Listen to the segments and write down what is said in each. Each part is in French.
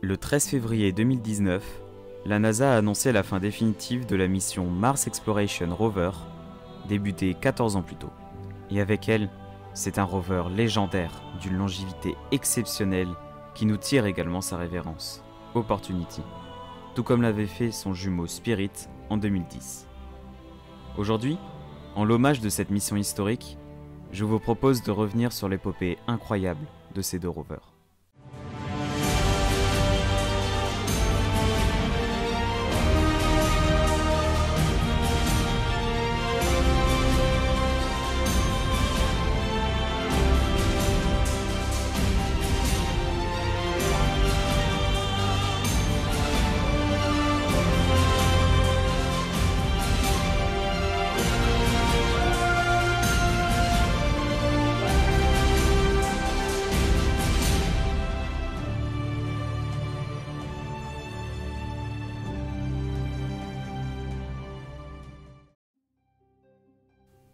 Le 13 février 2019, la NASA a annoncé la fin définitive de la mission Mars Exploration Rover, débutée 14 ans plus tôt. Et avec elle, c'est un rover légendaire d'une longévité exceptionnelle qui nous tire également sa révérence, Opportunity, tout comme l'avait fait son jumeau Spirit en 2010. Aujourd'hui, en l'hommage de cette mission historique, je vous propose de revenir sur l'épopée incroyable de ces deux rovers.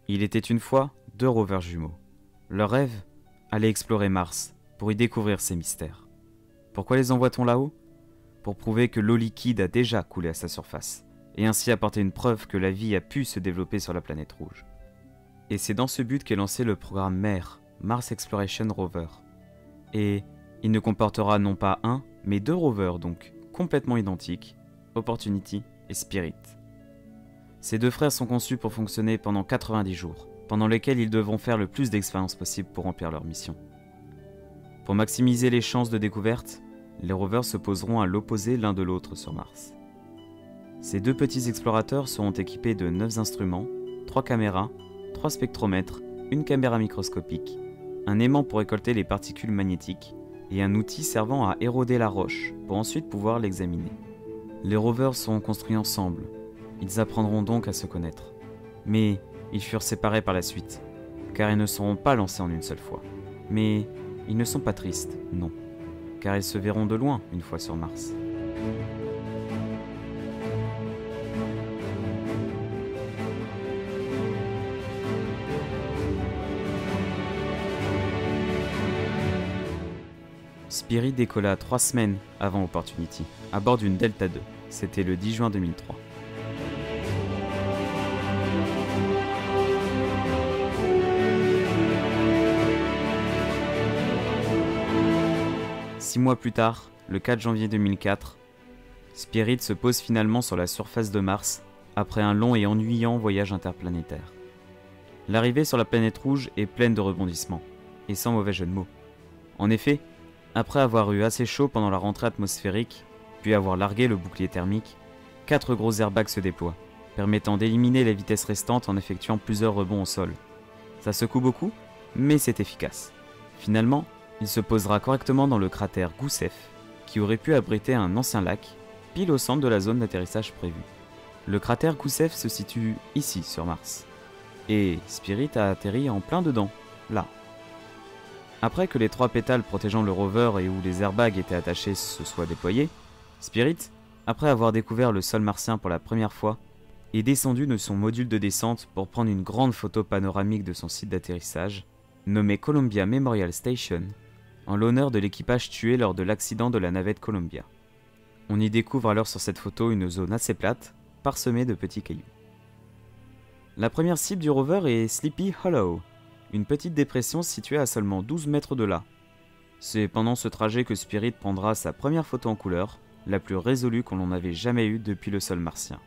Il était une fois deux rovers jumeaux. Leur rêve, aller explorer Mars pour y découvrir ses mystères. Pourquoi les envoie-t-on là-haut ? Pour prouver que l'eau liquide a déjà coulé à sa surface, et ainsi apporter une preuve que la vie a pu se développer sur la planète rouge. Et c'est dans ce but qu'est lancé le programme MER, Mars Exploration Rover. Et il ne comportera non pas un, mais deux rovers donc, complètement identiques, Opportunity et Spirit. Ces deux frères sont conçus pour fonctionner pendant 90 jours, pendant lesquels ils devront faire le plus d'expériences possible pour remplir leur mission. Pour maximiser les chances de découverte, les rovers se poseront à l'opposé l'un de l'autre sur Mars. Ces deux petits explorateurs seront équipés de 9 instruments, 3 caméras, 3 spectromètres, une caméra microscopique, un aimant pour récolter les particules magnétiques et un outil servant à éroder la roche pour ensuite pouvoir l'examiner. Les rovers seront construits ensemble. Ils apprendront donc à se connaître. Mais ils furent séparés par la suite, car ils ne seront pas lancés en une seule fois. Mais ils ne sont pas tristes, non, car ils se verront de loin une fois sur Mars. Spirit décolla 3 semaines avant Opportunity, à bord d'une Delta II. C'était le 10 juin 2003. Six mois plus tard, le 4 janvier 2004, Spirit se pose finalement sur la surface de Mars après un long et ennuyant voyage interplanétaire. L'arrivée sur la planète rouge est pleine de rebondissements, et sans mauvais jeu de mots. En effet, après avoir eu assez chaud pendant la rentrée atmosphérique, puis avoir largué le bouclier thermique, 4 gros airbags se déploient, permettant d'éliminer les vitesses restantes en effectuant plusieurs rebonds au sol. Ça secoue beaucoup, mais c'est efficace. Finalement, il se posera correctement dans le cratère Gusev, qui aurait pu abriter un ancien lac, pile au centre de la zone d'atterrissage prévue. Le cratère Gusev se situe ici sur Mars, et Spirit a atterri en plein dedans, là. Après que les 3 pétales protégeant le rover et où les airbags étaient attachés se soient déployés, Spirit, après avoir découvert le sol martien pour la première fois, est descendu de son module de descente pour prendre une grande photo panoramique de son site d'atterrissage, nommé Columbia Memorial Station, en l'honneur de l'équipage tué lors de l'accident de la navette Columbia. On y découvre alors sur cette photo une zone assez plate, parsemée de petits cailloux. La première cible du rover est Sleepy Hollow, une petite dépression située à seulement 12 mètres de là. C'est pendant ce trajet que Spirit prendra sa première photo en couleur, la plus résolue qu'on en avait jamais eue depuis le sol martien.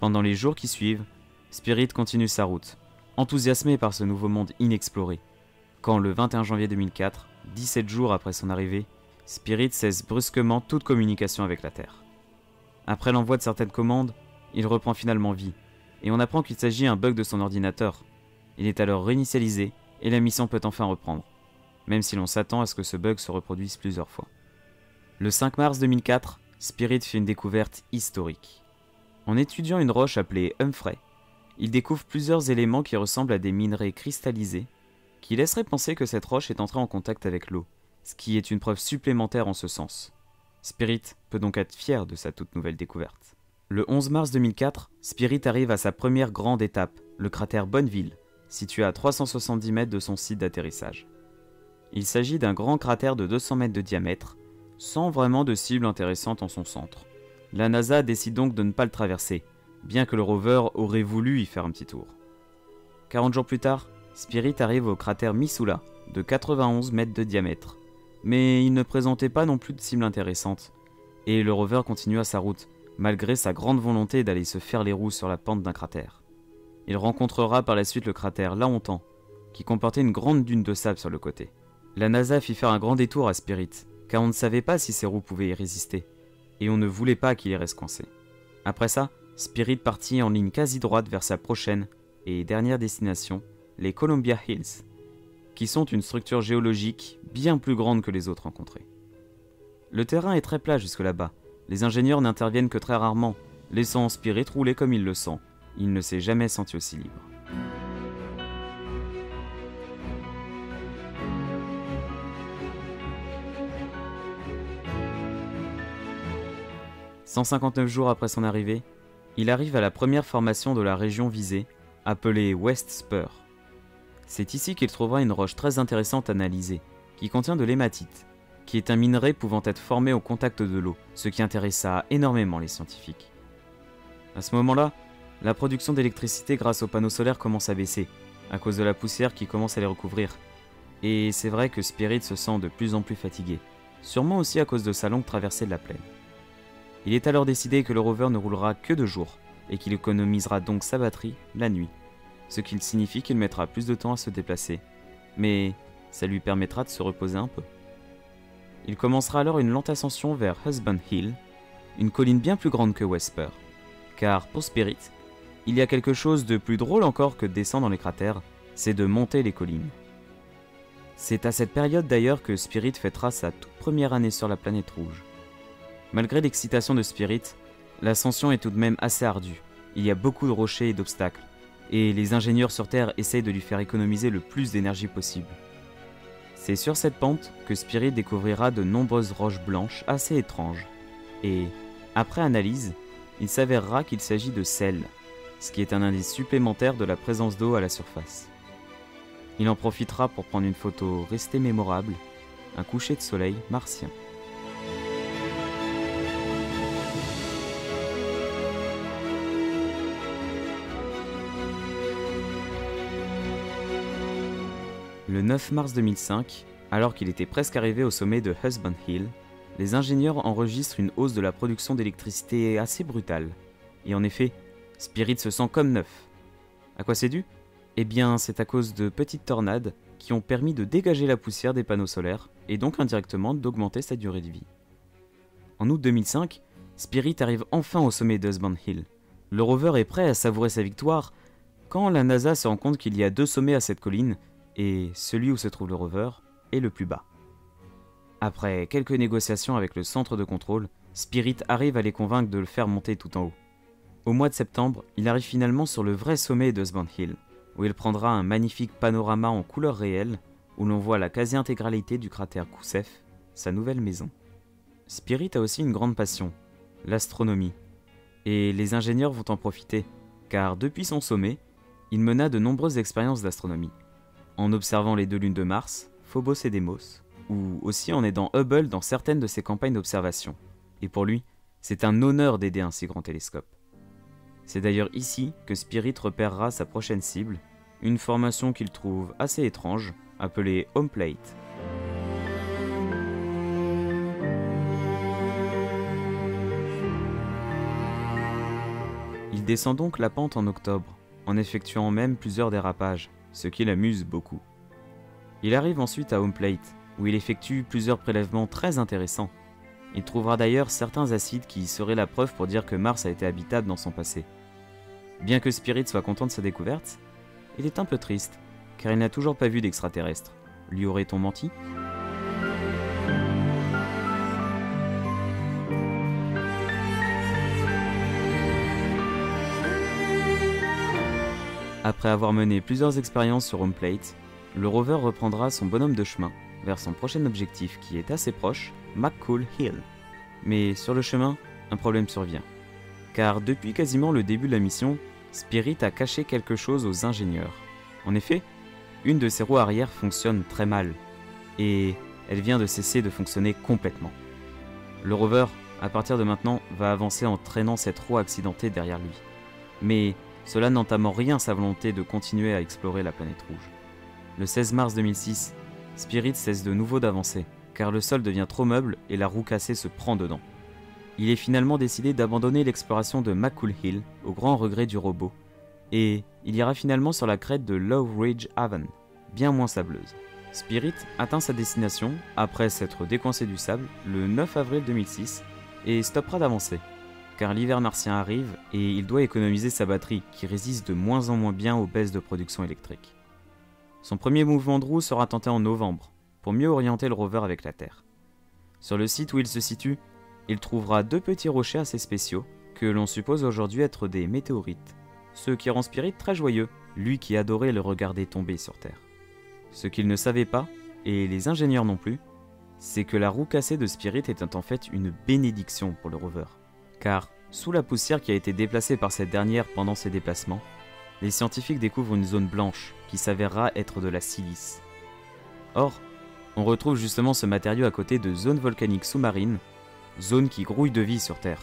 Pendant les jours qui suivent, Spirit continue sa route, enthousiasmé par ce nouveau monde inexploré, quand le 21 janvier 2004, 17 jours après son arrivée, Spirit cesse brusquement toute communication avec la Terre. Après l'envoi de certaines commandes, il reprend finalement vie, et on apprend qu'il s'agit d'un bug de son ordinateur. Il est alors réinitialisé, et la mission peut enfin reprendre, même si l'on s'attend à ce que ce bug se reproduise plusieurs fois. Le 5 mars 2004, Spirit fait une découverte historique. En étudiant une roche appelée Humphrey, il découvre plusieurs éléments qui ressemblent à des minerais cristallisés, qui laisserait penser que cette roche est entrée en contact avec l'eau, ce qui est une preuve supplémentaire en ce sens. Spirit peut donc être fier de sa toute nouvelle découverte. Le 11 mars 2004, Spirit arrive à sa première grande étape, le cratère Bonneville, situé à 370 mètres de son site d'atterrissage. Il s'agit d'un grand cratère de 200 mètres de diamètre, sans vraiment de cible intéressante en son centre. La NASA décide donc de ne pas le traverser, bien que le rover aurait voulu y faire un petit tour. 40 jours plus tard, Spirit arrive au cratère Missoula, de 91 mètres de diamètre. Mais il ne présentait pas non plus de cible intéressante, et le rover continua sa route, malgré sa grande volonté d'aller se faire les roues sur la pente d'un cratère. Il rencontrera par la suite le cratère Lahontan, qui comportait une grande dune de sable sur le côté. La NASA fit faire un grand détour à Spirit, car on ne savait pas si ses roues pouvaient y résister, et on ne voulait pas qu'il y reste coincé. Après ça, Spirit partit en ligne quasi droite vers sa prochaine et dernière destination, les Columbia Hills, qui sont une structure géologique bien plus grande que les autres rencontrées. Le terrain est très plat jusque là-bas, les ingénieurs n'interviennent que très rarement, laissant Spirit rouler comme il le sent. Il ne s'est jamais senti aussi libre. « 159 jours après son arrivée, il arrive à la première formation de la région visée, appelée West Spur. C'est ici qu'il trouvera une roche très intéressante à analyser, qui contient de l'hématite, qui est un minerai pouvant être formé au contact de l'eau, ce qui intéressa énormément les scientifiques. À ce moment-là, la production d'électricité grâce aux panneaux solaires commence à baisser, à cause de la poussière qui commence à les recouvrir. Et c'est vrai que Spirit se sent de plus en plus fatigué, sûrement aussi à cause de sa longue traversée de la plaine. Il est alors décidé que le rover ne roulera que de jour, et qu'il économisera donc sa batterie la nuit, ce qui signifie qu'il mettra plus de temps à se déplacer, mais ça lui permettra de se reposer un peu. Il commencera alors une lente ascension vers Husband Hill, une colline bien plus grande que West Spur, car pour Spirit, il y a quelque chose de plus drôle encore que de descendre dans les cratères, c'est de monter les collines. C'est à cette période d'ailleurs que Spirit fêtera sa toute première année sur la planète rouge. Malgré l'excitation de Spirit, l'ascension est tout de même assez ardue. Il y a beaucoup de rochers et d'obstacles, et les ingénieurs sur Terre essayent de lui faire économiser le plus d'énergie possible. C'est sur cette pente que Spirit découvrira de nombreuses roches blanches assez étranges, et, après analyse, il s'avérera qu'il s'agit de sel, ce qui est un indice supplémentaire de la présence d'eau à la surface. Il en profitera pour prendre une photo restée mémorable, un coucher de soleil martien. Le 9 mars 2005, alors qu'il était presque arrivé au sommet de Husband Hill, les ingénieurs enregistrent une hausse de la production d'électricité assez brutale. Et en effet, Spirit se sent comme neuf. À quoi c'est dû ? Eh bien, c'est à cause de petites tornades qui ont permis de dégager la poussière des panneaux solaires et donc indirectement d'augmenter sa durée de vie. En août 2005, Spirit arrive enfin au sommet d'Husband Hill. Le rover est prêt à savourer sa victoire quand la NASA se rend compte qu'il y a 2 sommets à cette colline et celui où se trouve le rover est le plus bas. Après quelques négociations avec le centre de contrôle, Spirit arrive à les convaincre de le faire monter tout en haut. Au mois de septembre, il arrive finalement sur le vrai sommet d'Husband Hill, où il prendra un magnifique panorama en couleur réelle, où l'on voit la quasi-intégralité du cratère Koussef, sa nouvelle maison. Spirit a aussi une grande passion, l'astronomie, et les ingénieurs vont en profiter, car depuis son sommet, il mena de nombreuses expériences d'astronomie, en observant les 2 lunes de Mars, Phobos et Deimos, ou aussi en aidant Hubble dans certaines de ses campagnes d'observation. Et pour lui, c'est un honneur d'aider un si grand télescope. C'est d'ailleurs ici que Spirit repérera sa prochaine cible, une formation qu'il trouve assez étrange, appelée Home Plate. Il descend donc la pente en octobre, en effectuant même plusieurs dérapages, ce qui l'amuse beaucoup. Il arrive ensuite à Home Plate, où il effectue plusieurs prélèvements très intéressants. Il trouvera d'ailleurs certains acides qui seraient la preuve pour dire que Mars a été habitable dans son passé. Bien que Spirit soit content de sa découverte, il est un peu triste, car il n'a toujours pas vu d'extraterrestre. Lui aurait-on menti ? Après avoir mené plusieurs expériences sur Home Plate, le rover reprendra son bonhomme de chemin vers son prochain objectif qui est assez proche, McCool Hill. Mais sur le chemin, un problème survient. Car depuis quasiment le début de la mission, Spirit a caché quelque chose aux ingénieurs. En effet, une de ses roues arrière fonctionne très mal, et elle vient de cesser de fonctionner complètement. Le rover, à partir de maintenant, va avancer en traînant cette roue accidentée derrière lui. Mais cela n'entame en rien sa volonté de continuer à explorer la planète rouge. Le 16 mars 2006, Spirit cesse de nouveau d'avancer, car le sol devient trop meuble et la roue cassée se prend dedans. Il est finalement décidé d'abandonner l'exploration de McCool Hill, au grand regret du robot, et il ira finalement sur la crête de Low Ridge Haven, bien moins sableuse. Spirit atteint sa destination, après s'être décoincé du sable, le 9 avril 2006, et stoppera d'avancer, car l'hiver martien arrive et il doit économiser sa batterie, qui résiste de moins en moins bien aux baisses de production électrique. Son premier mouvement de roue sera tenté en novembre, pour mieux orienter le rover avec la Terre. Sur le site où il se situe, il trouvera 2 petits rochers assez spéciaux, que l'on suppose aujourd'hui être des météorites, ce qui rend Spirit très joyeux, lui qui adorait le regarder tomber sur Terre. Ce qu'il ne savait pas, et les ingénieurs non plus, c'est que la roue cassée de Spirit était en fait une bénédiction pour le rover. Car, sous la poussière qui a été déplacée par cette dernière pendant ses déplacements, les scientifiques découvrent une zone blanche qui s'avérera être de la silice. Or, on retrouve justement ce matériau à côté de zones volcaniques sous-marines, zones qui grouillent de vie sur Terre,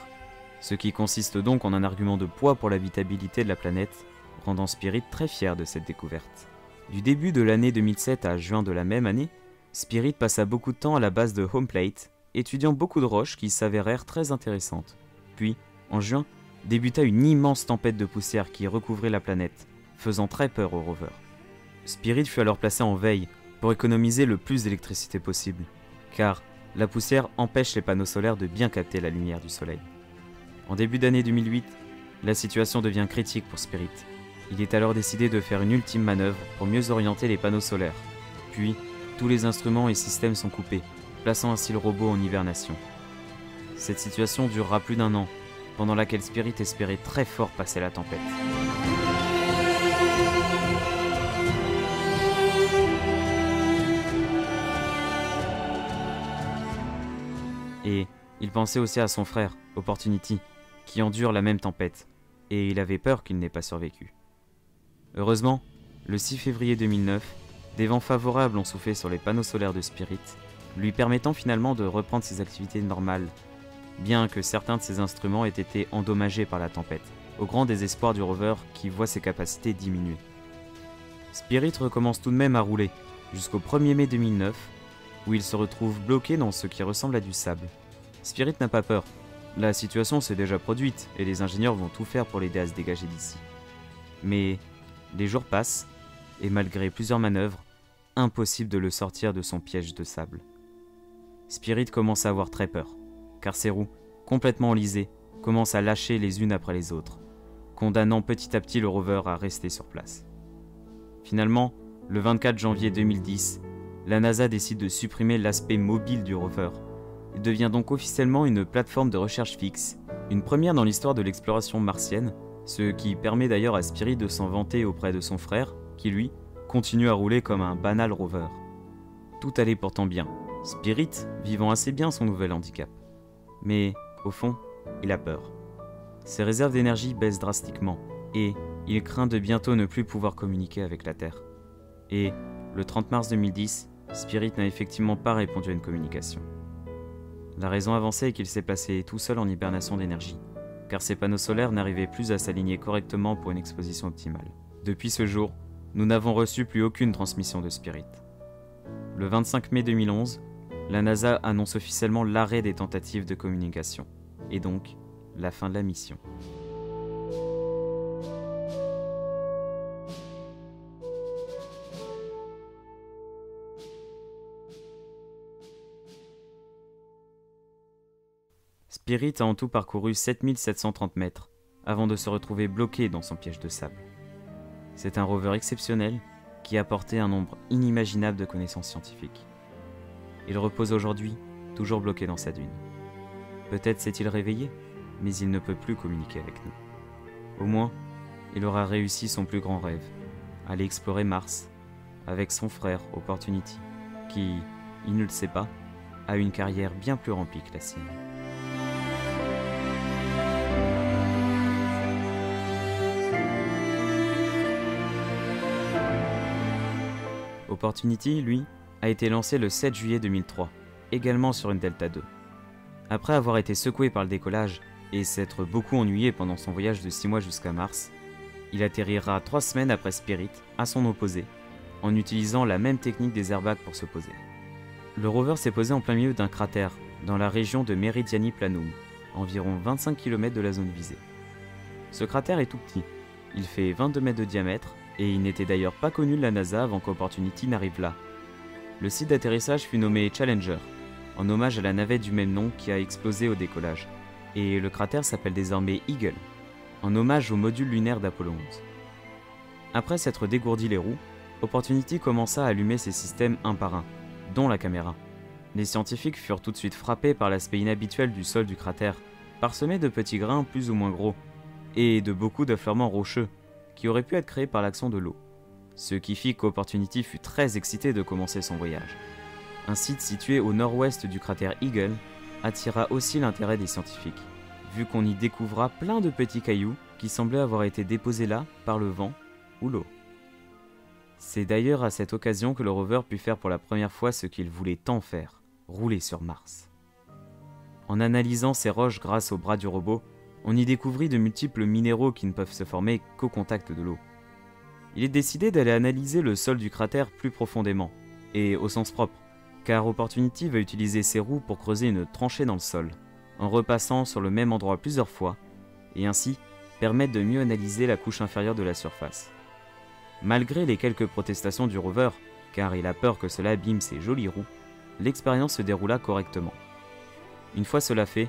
ce qui consiste donc en un argument de poids pour l'habitabilité de la planète, rendant Spirit très fier de cette découverte. Du début de l'année 2007 à juin de la même année, Spirit passa beaucoup de temps à la base de Homeplate, étudiant beaucoup de roches qui s'avérèrent très intéressantes. Puis, en juin, débuta une immense tempête de poussière qui recouvrait la planète, faisant très peur au rover. Spirit fut alors placé en veille pour économiser le plus d'électricité possible, car la poussière empêche les panneaux solaires de bien capter la lumière du soleil. En début d'année 2008, la situation devient critique pour Spirit. Il est alors décidé de faire une ultime manœuvre pour mieux orienter les panneaux solaires. Puis, tous les instruments et systèmes sont coupés, plaçant ainsi le robot en hibernation. Cette situation durera plus d'1 an, pendant laquelle Spirit espérait très fort passer la tempête. Et il pensait aussi à son frère, Opportunity, qui endure la même tempête, et il avait peur qu'il n'ait pas survécu. Heureusement, le 6 février 2009, des vents favorables ont soufflé sur les panneaux solaires de Spirit, lui permettant finalement de reprendre ses activités normales, bien que certains de ses instruments aient été endommagés par la tempête, au grand désespoir du rover qui voit ses capacités diminuer. Spirit recommence tout de même à rouler, jusqu'au 1er mai 2009, où il se retrouve bloqué dans ce qui ressemble à du sable. Spirit n'a pas peur, la situation s'est déjà produite et les ingénieurs vont tout faire pour l'aider à se dégager d'ici. Mais les jours passent, et malgré plusieurs manœuvres, impossible de le sortir de son piège de sable. Spirit commence à avoir très peur, car ses roues, complètement enlisées, commencent à lâcher les unes après les autres, condamnant petit à petit le rover à rester sur place. Finalement, le 24 janvier 2010, la NASA décide de supprimer l'aspect mobile du rover. Il devient donc officiellement une plateforme de recherche fixe, une première dans l'histoire de l'exploration martienne, ce qui permet d'ailleurs à Spirit de s'en vanter auprès de son frère, qui lui, continue à rouler comme un banal rover. Tout allait pourtant bien, Spirit vivant assez bien son nouvel handicap. Mais, au fond, il a peur. Ses réserves d'énergie baissent drastiquement, et il craint de bientôt ne plus pouvoir communiquer avec la Terre. Et, le 30 mars 2010, Spirit n'a effectivement pas répondu à une communication. La raison avancée est qu'il s'est placé tout seul en hibernation d'énergie, car ses panneaux solaires n'arrivaient plus à s'aligner correctement pour une exposition optimale. Depuis ce jour, nous n'avons reçu plus aucune transmission de Spirit. Le 25 mai 2011, la NASA annonce officiellement l'arrêt des tentatives de communication, et donc la fin de la mission. Spirit a en tout parcouru 7730 mètres avant de se retrouver bloqué dans son piège de sable. C'est un rover exceptionnel qui a apporté un nombre inimaginable de connaissances scientifiques. Il repose aujourd'hui, toujours bloqué dans sa dune. Peut-être s'est-il réveillé, mais il ne peut plus communiquer avec nous. Au moins, il aura réussi son plus grand rêve, aller explorer Mars, avec son frère Opportunity, qui, il ne le sait pas, a une carrière bien plus remplie que la sienne. Opportunity, lui, a été lancé le 7 juillet 2003, également sur une Delta II. Après avoir été secoué par le décollage et s'être beaucoup ennuyé pendant son voyage de 6 mois jusqu'à Mars, il atterrira 3 semaines après Spirit, à son opposé, en utilisant la même technique des airbags pour se poser. Le rover s'est posé en plein milieu d'un cratère, dans la région de Meridiani Planum, environ 25 km de la zone visée. Ce cratère est tout petit, il fait 22 mètres de diamètre, et il n'était d'ailleurs pas connu de la NASA avant qu'Opportunity n'arrive là. Le site d'atterrissage fut nommé Challenger, en hommage à la navette du même nom qui a explosé au décollage, et le cratère s'appelle désormais Eagle, en hommage au module lunaire d'Apollo 11. Après s'être dégourdi les roues, Opportunity commença à allumer ses systèmes un par un, dont la caméra. Les scientifiques furent tout de suite frappés par l'aspect inhabituel du sol du cratère, parsemé de petits grains plus ou moins gros, et de beaucoup d'affleurements rocheux, qui auraient pu être créés par l'action de l'eau, ce qui fit qu'Opportunity fut très excité de commencer son voyage. Un site situé au nord-ouest du cratère Eagle attira aussi l'intérêt des scientifiques, vu qu'on y découvra plein de petits cailloux qui semblaient avoir été déposés là par le vent ou l'eau. C'est d'ailleurs à cette occasion que le rover put faire pour la première fois ce qu'il voulait tant faire, rouler sur Mars. En analysant ces roches grâce au bras du robot, on y découvrit de multiples minéraux qui ne peuvent se former qu'au contact de l'eau. Il est décidé d'aller analyser le sol du cratère plus profondément, et au sens propre, car Opportunity va utiliser ses roues pour creuser une tranchée dans le sol, en repassant sur le même endroit plusieurs fois, et ainsi permettre de mieux analyser la couche inférieure de la surface. Malgré les quelques protestations du rover, car il a peur que cela abîme ses jolies roues, l'expérience se déroula correctement. Une fois cela fait,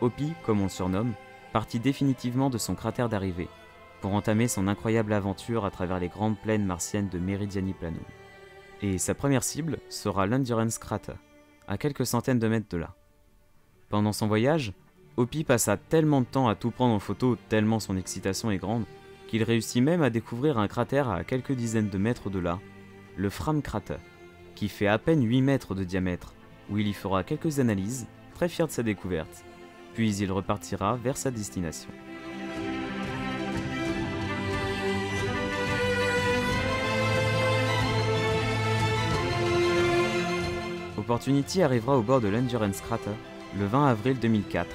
Hopi, comme on le surnomme, partit définitivement de son cratère d'arrivée, pour entamer son incroyable aventure à travers les grandes plaines martiennes de Meridiani Planum. Et sa première cible sera l'Endurance Crater, à quelques centaines de mètres de là. Pendant son voyage, Hopi passa tellement de temps à tout prendre en photo tellement son excitation est grande, qu'il réussit même à découvrir un cratère à quelques dizaines de mètres de là, le Fram Crater, qui fait à peine 8 mètres de diamètre, où il y fera quelques analyses, très fier de sa découverte, puis il repartira vers sa destination. Opportunity arrivera au bord de l'Endurance Crater le 20 avril 2004,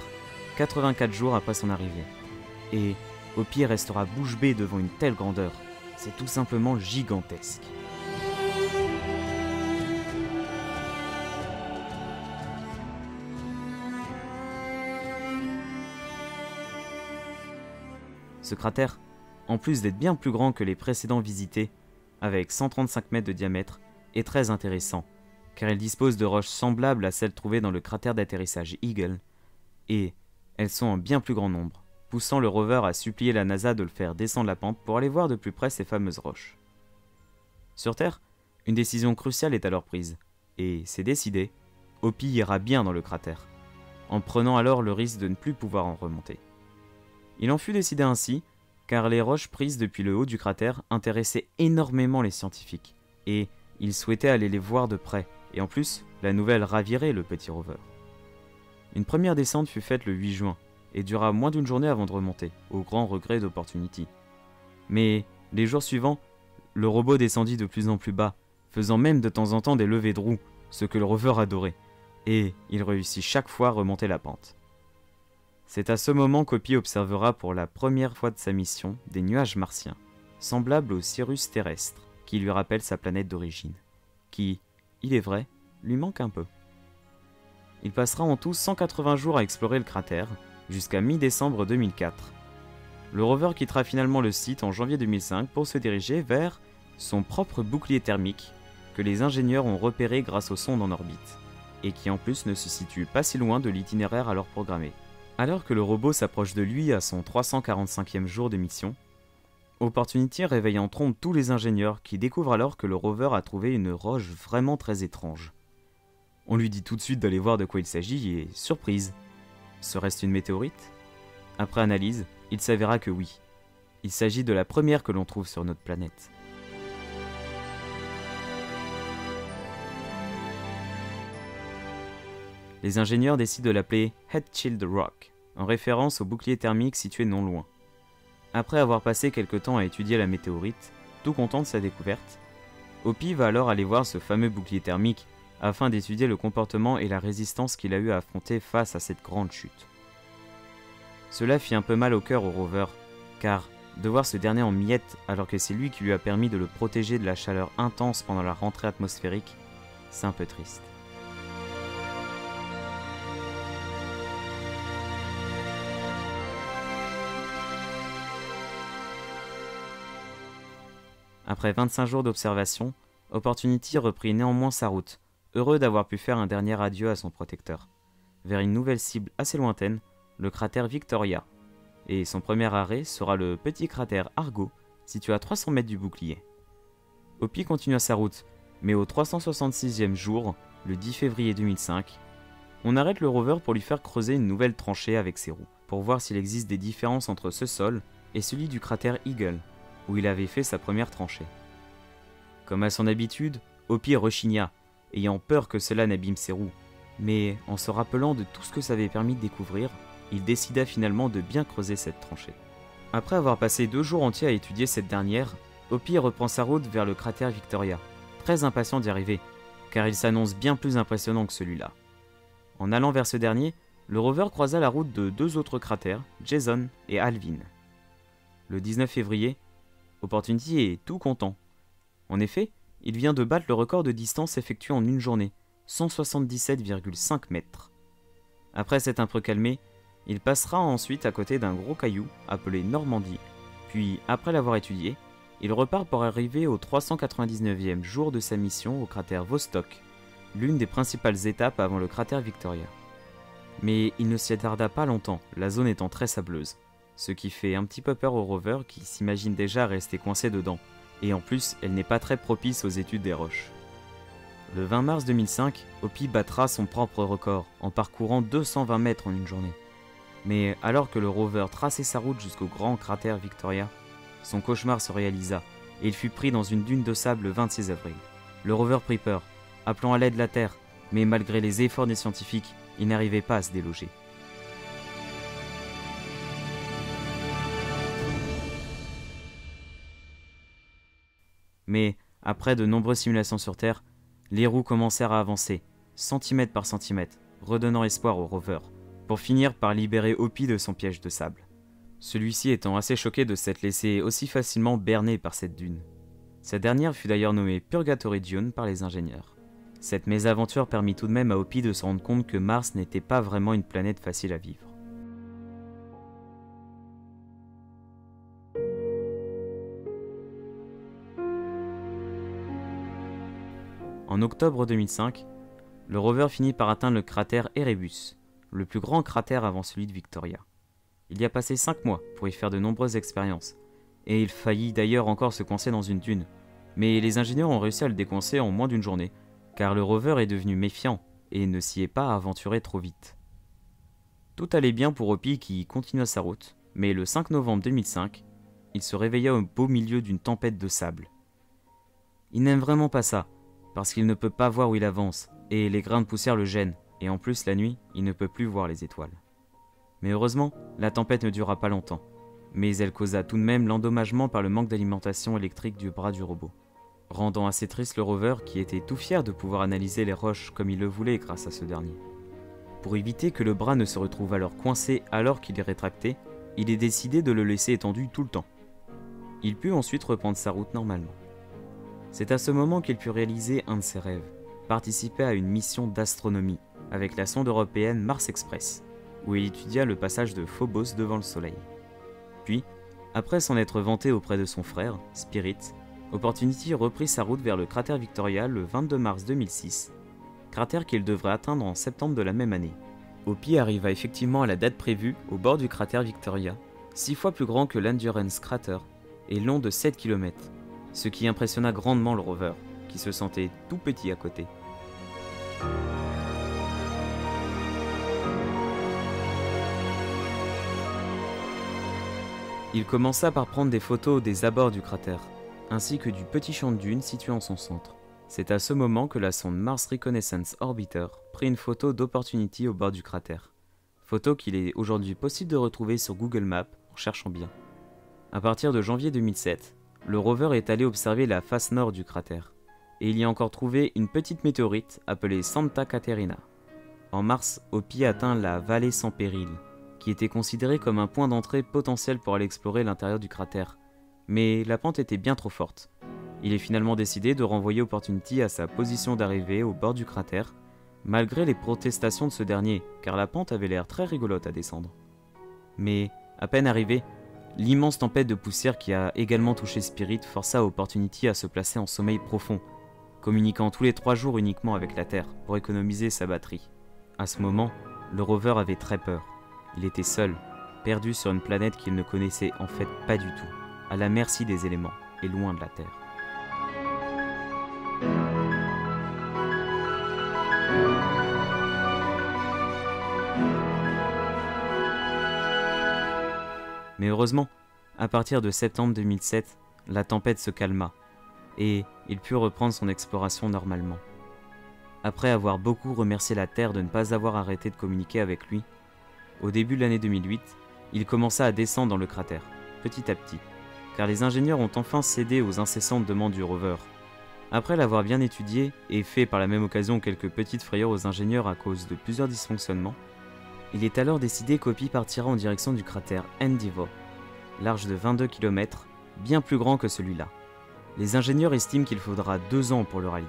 84 jours après son arrivée. Et Hopi restera bouche bée devant une telle grandeur. C'est tout simplement gigantesque. Ce cratère, en plus d'être bien plus grand que les précédents visités, avec 135 mètres de diamètre, est très intéressant, car il dispose de roches semblables à celles trouvées dans le cratère d'atterrissage Eagle, et elles sont en bien plus grand nombre, poussant le rover à supplier la NASA de le faire descendre la pente pour aller voir de plus près ces fameuses roches. Sur Terre, une décision cruciale est alors prise, et c'est décidé, Hopi ira bien dans le cratère, en prenant alors le risque de ne plus pouvoir en remonter. Il en fut décidé ainsi, car les roches prises depuis le haut du cratère intéressaient énormément les scientifiques, et ils souhaitaient aller les voir de près, et en plus, la nouvelle ravirait le petit rover. Une première descente fut faite le 8 juin, et dura moins d'une journée avant de remonter, au grand regret d'Opportunity. Mais les jours suivants, le robot descendit de plus en plus bas, faisant même de temps en temps des levées de roues, ce que le rover adorait, et il réussit chaque fois à remonter la pente. C'est à ce moment qu'Hopi observera pour la première fois de sa mission des nuages martiens, semblables aux cirrus terrestres, qui lui rappellent sa planète d'origine, qui, il est vrai, lui manque un peu. Il passera en tout 180 jours à explorer le cratère, jusqu'à mi-décembre 2004. Le rover quittera finalement le site en janvier 2005 pour se diriger vers son propre bouclier thermique, que les ingénieurs ont repéré grâce aux sondes en orbite, et qui en plus ne se situe pas si loin de l'itinéraire alors programmé. Alors que le robot s'approche de lui à son 345e jour de mission, Opportunity réveille en trompe tous les ingénieurs qui découvrent alors que le rover a trouvé une roche vraiment très étrange. On lui dit tout de suite d'aller voir de quoi il s'agit et, surprise, serait-ce une météorite? Après analyse, il s'avéra que oui. Il s'agit de la première que l'on trouve sur notre planète. Les ingénieurs décident de l'appeler Head-Shield Rock, en référence au bouclier thermique situé non loin. Après avoir passé quelque temps à étudier la météorite, tout content de sa découverte, Hopi va alors aller voir ce fameux bouclier thermique afin d'étudier le comportement et la résistance qu'il a eu à affronter face à cette grande chute. Cela fit un peu mal au cœur au rover, car de voir ce dernier en miettes alors que c'est lui qui lui a permis de le protéger de la chaleur intense pendant la rentrée atmosphérique, c'est un peu triste. Après 25 jours d'observation, Opportunity reprit néanmoins sa route, heureux d'avoir pu faire un dernier adieu à son protecteur, vers une nouvelle cible assez lointaine, le cratère Victoria, et son premier arrêt sera le petit cratère Argo, situé à 300 mètres du bouclier. Hopi continua sa route, mais au 366e jour, le 10 février 2005, on arrête le rover pour lui faire creuser une nouvelle tranchée avec ses roues, pour voir s'il existe des différences entre ce sol et celui du cratère Eagle, où il avait fait sa première tranchée. Comme à son habitude, Hopi rechigna, ayant peur que cela n'abîme ses roues, mais en se rappelant de tout ce que ça avait permis de découvrir, il décida finalement de bien creuser cette tranchée. Après avoir passé 2 jours entiers à étudier cette dernière, Hopi reprend sa route vers le cratère Victoria, très impatient d'y arriver, car il s'annonce bien plus impressionnant que celui-là. En allant vers ce dernier, le rover croisa la route de 2 autres cratères, Jason et Alvin. Le 19 février, Opportunity est tout content. En effet, il vient de battre le record de distance effectué en une journée, 177,5 mètres. Après s'être un peu calmé, il passera ensuite à côté d'un gros caillou appelé Normandie, puis après l'avoir étudié, il repart pour arriver au 399e jour de sa mission au cratère Vostok, l'une des principales étapes avant le cratère Victoria. Mais il ne s'y attarda pas longtemps, la zone étant très sableuse, ce qui fait un petit peu peur au rover qui s'imagine déjà rester coincé dedans, et en plus elle n'est pas très propice aux études des roches. Le 20 mars 2005, Hopi battra son propre record en parcourant 220 mètres en une journée. Mais alors que le rover traçait sa route jusqu'au grand cratère Victoria, son cauchemar se réalisa et il fut pris dans une dune de sable le 26 avril. Le rover prit peur, appelant à l'aide la Terre, mais malgré les efforts des scientifiques, il n'arrivait pas à se déloger. Mais, après de nombreuses simulations sur Terre, les roues commencèrent à avancer, centimètre par centimètre, redonnant espoir au rover, pour finir par libérer Hopi de son piège de sable. Celui-ci étant assez choqué de s'être laissé aussi facilement berner par cette dune. Cette dernière fut d'ailleurs nommée Purgatory Dune par les ingénieurs. Cette mésaventure permit tout de même à Hopi de se rendre compte que Mars n'était pas vraiment une planète facile à vivre. En octobre 2005, le rover finit par atteindre le cratère Erebus, le plus grand cratère avant celui de Victoria. Il y a passé 5 mois pour y faire de nombreuses expériences, et il faillit d'ailleurs encore se coincer dans une dune, mais les ingénieurs ont réussi à le décoincer en moins d'une journée, car le rover est devenu méfiant et ne s'y est pas aventuré trop vite. Tout allait bien pour Hopi qui continua sa route, mais le 5 novembre 2005, il se réveilla au beau milieu d'une tempête de sable. Il n'aime vraiment pas ça, parce qu'il ne peut pas voir où il avance, et les grains de poussière le gênent, et en plus la nuit, il ne peut plus voir les étoiles. Mais heureusement, la tempête ne dura pas longtemps, mais elle causa tout de même l'endommagement par le manque d'alimentation électrique du bras du robot, rendant assez triste le rover qui était tout fier de pouvoir analyser les roches comme il le voulait grâce à ce dernier. Pour éviter que le bras ne se retrouve alors coincé alors qu'il est rétracté, il est décidé de le laisser étendu tout le temps. Il put ensuite reprendre sa route normalement. C'est à ce moment qu'il put réaliser un de ses rêves, participer à une mission d'astronomie avec la sonde européenne Mars Express, où il étudia le passage de Phobos devant le Soleil. Puis, après s'en être vanté auprès de son frère, Spirit, Opportunity reprit sa route vers le cratère Victoria le 22 mars 2006, cratère qu'il devrait atteindre en septembre de la même année. Hopi arriva effectivement à la date prévue au bord du cratère Victoria, 6 fois plus grand que l'Endurance Crater et long de 7 km, ce qui impressionna grandement le rover, qui se sentait tout petit à côté. Il commença par prendre des photos des abords du cratère, ainsi que du petit champ de dunes situé en son centre. C'est à ce moment que la sonde Mars Reconnaissance Orbiter prit une photo d'Opportunity au bord du cratère. Photo qu'il est aujourd'hui possible de retrouver sur Google Maps en cherchant bien. À partir de janvier 2007, le rover est allé observer la face nord du cratère. et il y a encore trouvé une petite météorite appelée Santa Caterina. En mars, Hopi atteint la vallée sans péril, qui était considérée comme un point d'entrée potentiel pour aller explorer l'intérieur du cratère. Mais la pente était bien trop forte. Il est finalement décidé de renvoyer Opportunity à sa position d'arrivée au bord du cratère, malgré les protestations de ce dernier, car la pente avait l'air très rigolote à descendre. Mais, à peine arrivé, l'immense tempête de poussière qui a également touché Spirit força Opportunity à se placer en sommeil profond, communiquant tous les 3 jours uniquement avec la Terre pour économiser sa batterie. À ce moment, le rover avait très peur. Il était seul, perdu sur une planète qu'il ne connaissait en fait pas du tout, à la merci des éléments et loin de la Terre. Mais heureusement, à partir de septembre 2007, la tempête se calma et il put reprendre son exploration normalement. Après avoir beaucoup remercié la Terre de ne pas avoir arrêté de communiquer avec lui, au début de l'année 2008, il commença à descendre dans le cratère, petit à petit, car les ingénieurs ont enfin cédé aux incessantes demandes du rover. Après l'avoir bien étudié et fait par la même occasion quelques petites frayeurs aux ingénieurs à cause de plusieurs dysfonctionnements, il est alors décidé qu'Hopi partira en direction du cratère Endeavour, large de 22 km, bien plus grand que celui-là. Les ingénieurs estiment qu'il faudra 2 ans pour le rallier,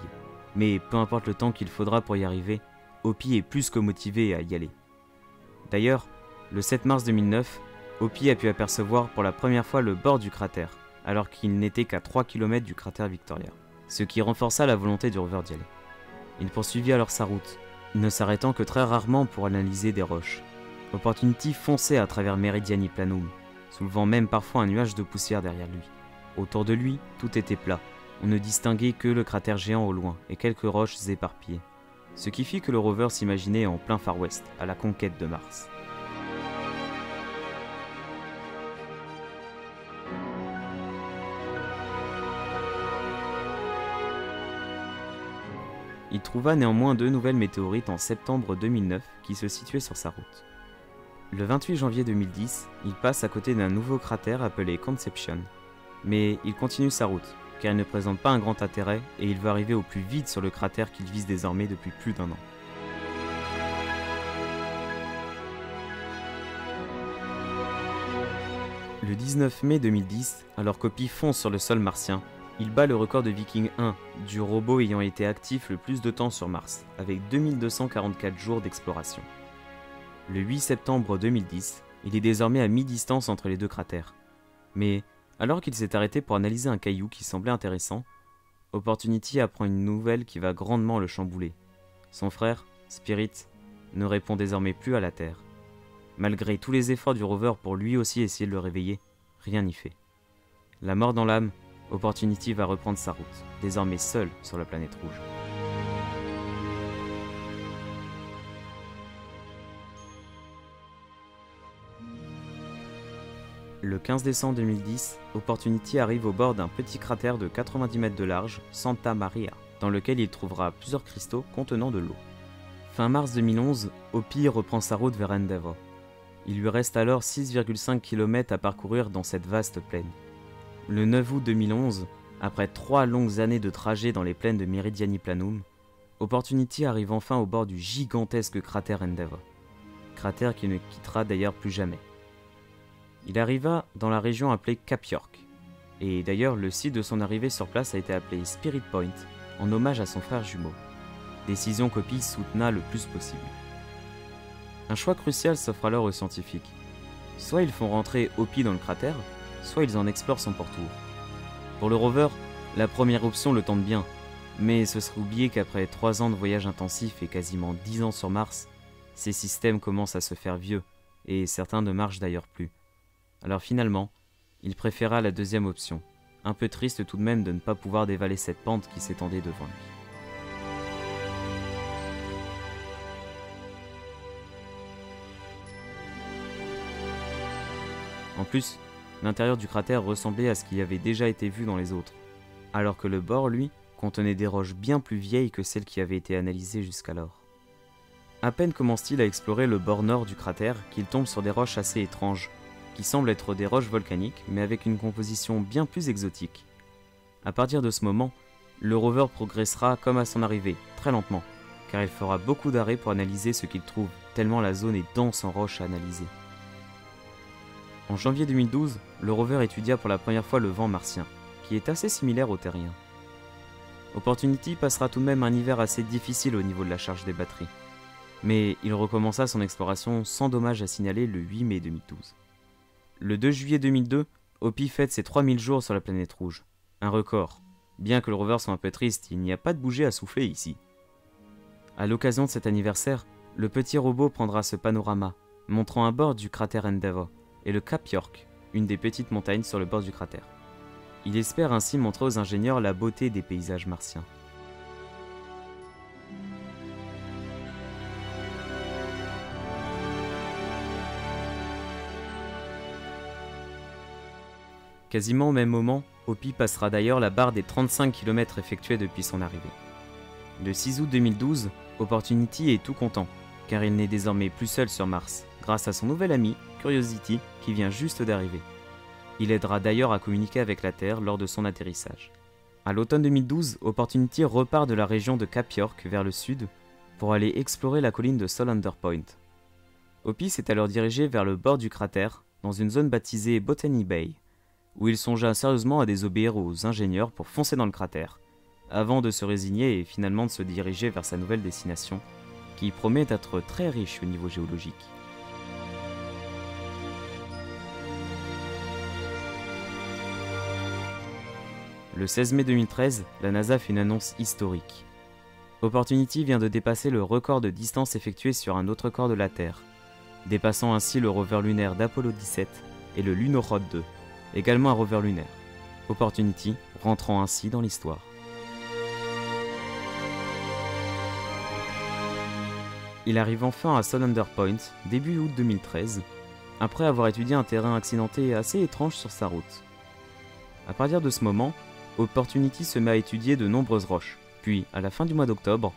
mais peu importe le temps qu'il faudra pour y arriver, Hopi est plus que motivé à y aller. D'ailleurs, le 7 mars 2009, Hopi a pu apercevoir pour la première fois le bord du cratère, alors qu'il n'était qu'à 3 km du cratère Victoria, ce qui renforça la volonté du rover d'y aller. Il poursuivit alors sa route, ne s'arrêtant que très rarement pour analyser des roches. Opportunity fonçait à travers Meridiani Planum, soulevant même parfois un nuage de poussière derrière lui. Autour de lui, tout était plat. On ne distinguait que le cratère géant au loin et quelques roches éparpillées. Ce qui fit que le rover s'imaginait en plein Far West, à la conquête de Mars. Il trouva néanmoins 2 nouvelles météorites en septembre 2009 qui se situaient sur sa route. Le 28 janvier 2010, il passe à côté d'un nouveau cratère appelé Conception. Mais il continue sa route, car il ne présente pas un grand intérêt et il veut arriver au plus vite sur le cratère qu'il vise désormais depuis plus d'1 an. Le 19 mai 2010, alors qu'Hopi fonce sur le sol martien, il bat le record de Viking 1, du robot ayant été actif le plus de temps sur Mars, avec 2244 jours d'exploration. Le 8 septembre 2010, il est désormais à mi-distance entre les 2 cratères. Mais, alors qu'il s'est arrêté pour analyser un caillou qui semblait intéressant, Opportunity apprend une nouvelle qui va grandement le chambouler. Son frère, Spirit, ne répond désormais plus à la Terre. Malgré tous les efforts du rover pour lui aussi essayer de le réveiller, rien n'y fait. La mort dans l'âme, Opportunity va reprendre sa route, désormais seul sur la planète rouge. Le 15 décembre 2010, Opportunity arrive au bord d'un petit cratère de 90 mètres de large, Santa Maria, dans lequel il trouvera plusieurs cristaux contenant de l'eau. Fin mars 2011, Hopi reprend sa route vers Endeavour. Il lui reste alors 6,5 km à parcourir dans cette vaste plaine. Le 9 août 2011, après 3 longues années de trajet dans les plaines de Meridiani Planum, Opportunity arrive enfin au bord du gigantesque cratère Endeavour. Cratère qu'il ne quittera d'ailleurs plus jamais. Il arriva dans la région appelée Cap York, et d'ailleurs le site de son arrivée sur place a été appelé Spirit Point, en hommage à son frère jumeau, décision qu'Hopi soutena le plus possible. Un choix crucial s'offre alors aux scientifiques. Soit ils font rentrer Hopi dans le cratère, soit ils en explorent son pourtour. Pour le rover, la première option le tente bien, mais ce serait oublier qu'après 3 ans de voyage intensif et quasiment 10 ans sur Mars, ces systèmes commencent à se faire vieux, et certains ne marchent d'ailleurs plus. Alors finalement, il préféra la deuxième option, un peu triste tout de même de ne pas pouvoir dévaler cette pente qui s'étendait devant lui. En plus, l'intérieur du cratère ressemblait à ce qui avait déjà été vu dans les autres, alors que le bord, lui, contenait des roches bien plus vieilles que celles qui avaient été analysées jusqu'alors. À peine commence-t-il à explorer le bord nord du cratère qu'il tombe sur des roches assez étranges, qui semblent être des roches volcaniques, mais avec une composition bien plus exotique. À partir de ce moment, le rover progressera comme à son arrivée, très lentement, car il fera beaucoup d'arrêts pour analyser ce qu'il trouve, tellement la zone est dense en roches à analyser. En janvier 2012, le rover étudia pour la première fois le vent martien, qui est assez similaire au terrien. Opportunity passera tout de même un hiver assez difficile au niveau de la charge des batteries, mais il recommença son exploration sans dommage à signaler le 8 mai 2012. Le 2 juillet 2002, Hopi fête ses 3000 jours sur la planète rouge, un record. Bien que le rover soit un peu triste, il n'y a pas de bougie à souffler ici. À l'occasion de cet anniversaire, le petit robot prendra ce panorama, montrant un bord du cratère Endeavour et le Cap York, une des petites montagnes sur le bord du cratère. Il espère ainsi montrer aux ingénieurs la beauté des paysages martiens. Quasiment au même moment, Hopi passera d'ailleurs la barre des 35 km effectués depuis son arrivée. Le 6 août 2012, Opportunity est tout content, car il n'est désormais plus seul sur Mars, grâce à son nouvel ami, Curiosity, qui vient juste d'arriver. Il aidera d'ailleurs à communiquer avec la Terre lors de son atterrissage. À l'automne 2012, Opportunity repart de la région de Cap York vers le sud pour aller explorer la colline de Solander Point. Hopi s'est alors dirigé vers le bord du cratère, dans une zone baptisée Botany Bay, où il songea sérieusement à désobéir aux ingénieurs pour foncer dans le cratère, avant de se résigner et finalement de se diriger vers sa nouvelle destination, qui promet d'être très riche au niveau géologique. Le 16 mai 2013, la NASA fait une annonce historique. Opportunity vient de dépasser le record de distance effectué sur un autre corps de la Terre, dépassant ainsi le rover lunaire d'Apollo 17 et le Lunokhod 2, également un rover lunaire. Opportunity rentrant ainsi dans l'histoire. Il arrive enfin à Solander Point, début août 2013, après avoir étudié un terrain accidenté assez étrange sur sa route. À partir de ce moment, Opportunity se met à étudier de nombreuses roches, puis, à la fin du mois d'octobre,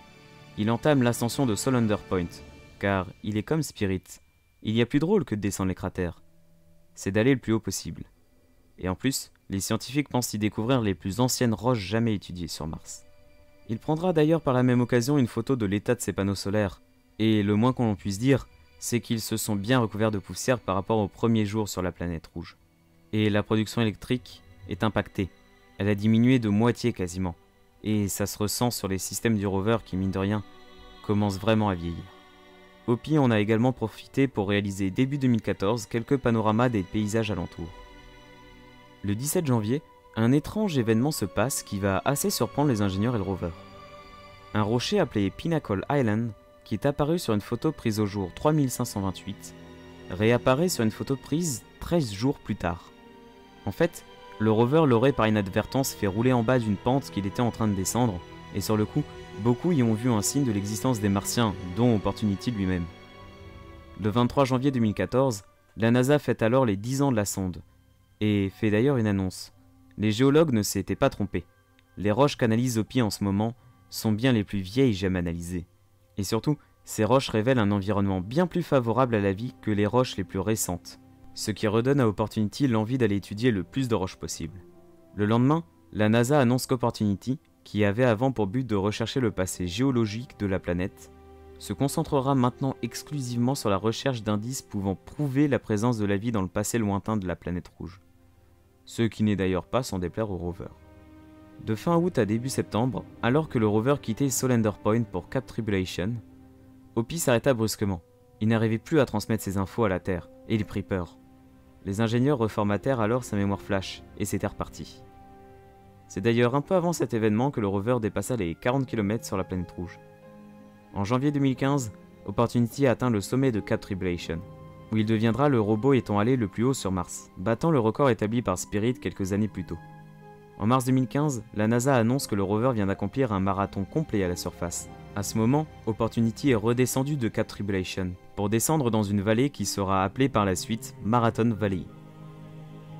il entame l'ascension de Solander Point, car il est comme Spirit, il y a plus drôle que de descendre les cratères, c'est d'aller le plus haut possible. Et en plus, les scientifiques pensent y découvrir les plus anciennes roches jamais étudiées sur Mars. Il prendra d'ailleurs par la même occasion une photo de l'état de ses panneaux solaires, et le moins qu'on puisse dire, c'est qu'ils se sont bien recouverts de poussière par rapport aux premiers jours sur la planète rouge. Et la production électrique est impactée, elle a diminué de moitié quasiment, et ça se ressent sur les systèmes du rover qui, mine de rien, commencent vraiment à vieillir. Hopi en a également profité pour réaliser début 2014 quelques panoramas des paysages alentours. Le 17 janvier, un étrange événement se passe qui va assez surprendre les ingénieurs et le rover. Un rocher appelé Pinnacle Island, qui est apparu sur une photo prise au jour 3528, réapparaît sur une photo prise 13 jours plus tard. En fait, le rover l'aurait par inadvertance fait rouler en bas d'une pente qu'il était en train de descendre, et sur le coup, beaucoup y ont vu un signe de l'existence des Martiens, dont Opportunity lui-même. Le 23 janvier 2014, la NASA fête alors les 10 ans de la sonde, et fait d'ailleurs une annonce. Les géologues ne s'étaient pas trompés. Les roches qu'analyse Hopi en ce moment sont bien les plus vieilles jamais analysées. Et surtout, ces roches révèlent un environnement bien plus favorable à la vie que les roches les plus récentes, ce qui redonne à Opportunity l'envie d'aller étudier le plus de roches possible. Le lendemain, la NASA annonce qu'Opportunity, qui avait avant pour but de rechercher le passé géologique de la planète, se concentrera maintenant exclusivement sur la recherche d'indices pouvant prouver la présence de la vie dans le passé lointain de la planète rouge. Ce qui n'est d'ailleurs pas sans déplaire au rover. De fin août à début septembre, alors que le rover quittait Solander Point pour Cap Tribulation, Hopi s'arrêta brusquement. Il n'arrivait plus à transmettre ses infos à la Terre, et il prit peur. Les ingénieurs reformatèrent alors sa mémoire flash, et c'était reparti. C'est d'ailleurs un peu avant cet événement que le rover dépassa les 40 km sur la planète rouge. En janvier 2015, Opportunity atteint le sommet de Cap Tribulation, où il deviendra le robot étant allé le plus haut sur Mars, battant le record établi par Spirit quelques années plus tôt. En mars 2015, la NASA annonce que le rover vient d'accomplir un marathon complet à la surface. À ce moment, Opportunity est redescendu de Cap Tribulation, pour descendre dans une vallée qui sera appelée par la suite Marathon Valley.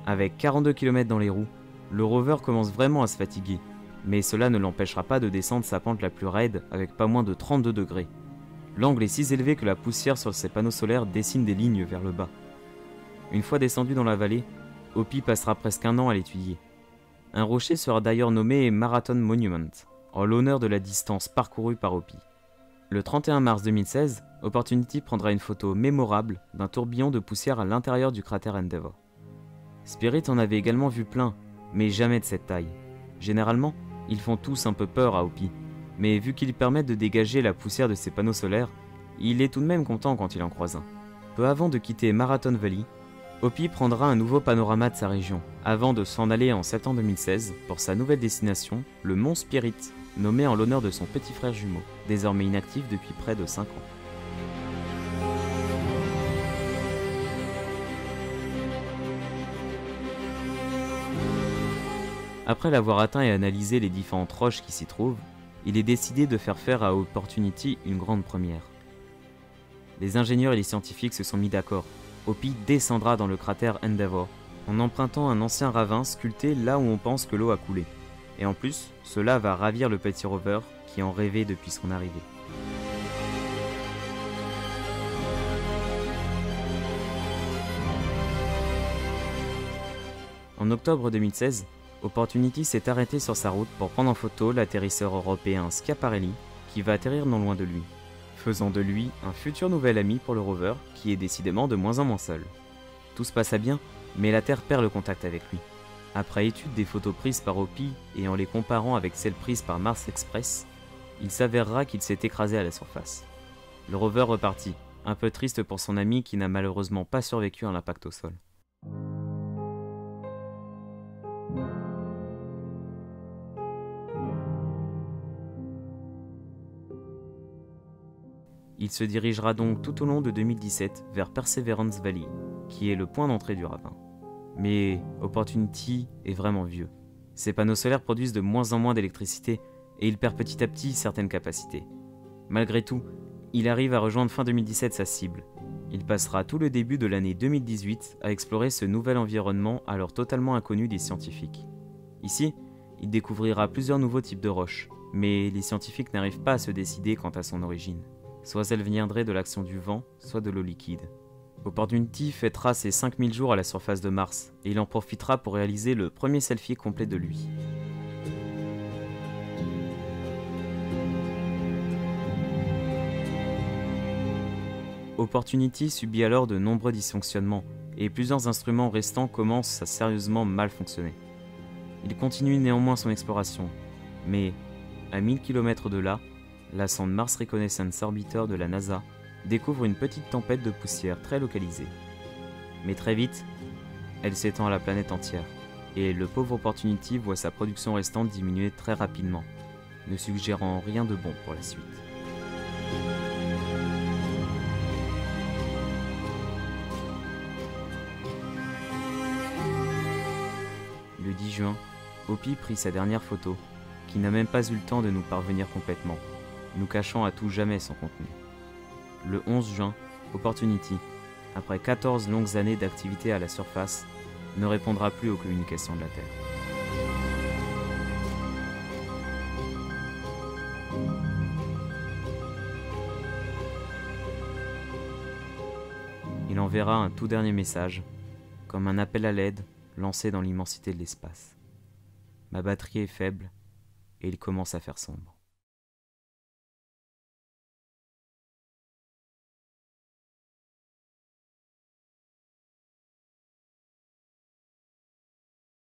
Avec 42 km dans les roues, le rover commence vraiment à se fatiguer, mais cela ne l'empêchera pas de descendre sa pente la plus raide avec pas moins de 32 degrés. L'angle est si élevé que la poussière sur ses panneaux solaires dessine des lignes vers le bas. Une fois descendu dans la vallée, Hopi passera presque un an à l'étudier. Un rocher sera d'ailleurs nommé Marathon Monument, en l'honneur de la distance parcourue par Hopi. Le 31 mars 2016, Opportunity prendra une photo mémorable d'un tourbillon de poussière à l'intérieur du cratère Endeavour. Spirit en avait également vu plein, mais jamais de cette taille. Généralement, ils font tous un peu peur à Hopi, mais vu qu'ils permettent de dégager la poussière de ses panneaux solaires, il est tout de même content quand il en croise un. Peu avant de quitter Marathon Valley, Hopi prendra un nouveau panorama de sa région, avant de s'en aller en septembre 2016 pour sa nouvelle destination, le mont Spirit, nommé en l'honneur de son petit frère jumeau, désormais inactif depuis près de 5 ans. Après l'avoir atteint et analysé les différentes roches qui s'y trouvent, il est décidé de faire à Opportunity une grande première. Les ingénieurs et les scientifiques se sont mis d'accord. Hopi descendra dans le cratère Endeavour en empruntant un ancien ravin sculpté là où on pense que l'eau a coulé. Et en plus, cela va ravir le petit rover qui en rêvait depuis son arrivée. En octobre 2016, Opportunity s'est arrêté sur sa route pour prendre en photo l'atterrisseur européen Schiaparelli qui va atterrir non loin de lui, faisant de lui un futur nouvel ami pour le rover qui est décidément de moins en moins seul. Tout se passa bien, mais la Terre perd le contact avec lui. Après étude des photos prises par Hopi et en les comparant avec celles prises par Mars Express, il s'avérera qu'il s'est écrasé à la surface. Le rover repartit, un peu triste pour son ami qui n'a malheureusement pas survécu à l'impact au sol. Il se dirigera donc tout au long de 2017 vers Perseverance Valley, qui est le point d'entrée du ravin. Mais Opportunity est vraiment vieux. Ses panneaux solaires produisent de moins en moins d'électricité et il perd petit à petit certaines capacités. Malgré tout, il arrive à rejoindre fin 2017 sa cible. Il passera tout le début de l'année 2018 à explorer ce nouvel environnement alors totalement inconnu des scientifiques. Ici, il découvrira plusieurs nouveaux types de roches, mais les scientifiques n'arrivent pas à se décider quant à son origine. Soit elle viendrait de l'action du vent, soit de l'eau liquide. Opportunity fêtera ses 5000 jours à la surface de Mars, et il en profitera pour réaliser le premier selfie complet de lui. Opportunity subit alors de nombreux dysfonctionnements, et plusieurs instruments restants commencent à sérieusement mal fonctionner. Il continue néanmoins son exploration, mais à 1000 km de là, la sonde Mars Reconnaissance Orbiter de la NASA découvre une petite tempête de poussière très localisée. Mais très vite, elle s'étend à la planète entière, et le pauvre Opportunity voit sa production restante diminuer très rapidement, ne suggérant rien de bon pour la suite. Le 10 juin, Hopi prit sa dernière photo, qui n'a même pas eu le temps de nous parvenir complètement, nous cachant à tout jamais son contenu. Le 11 juin, Opportunity, après 14 longues années d'activité à la surface, ne répondra plus aux communications de la Terre. Il enverra un tout dernier message, comme un appel à l'aide lancé dans l'immensité de l'espace. Ma batterie est faible et il commence à faire sombre.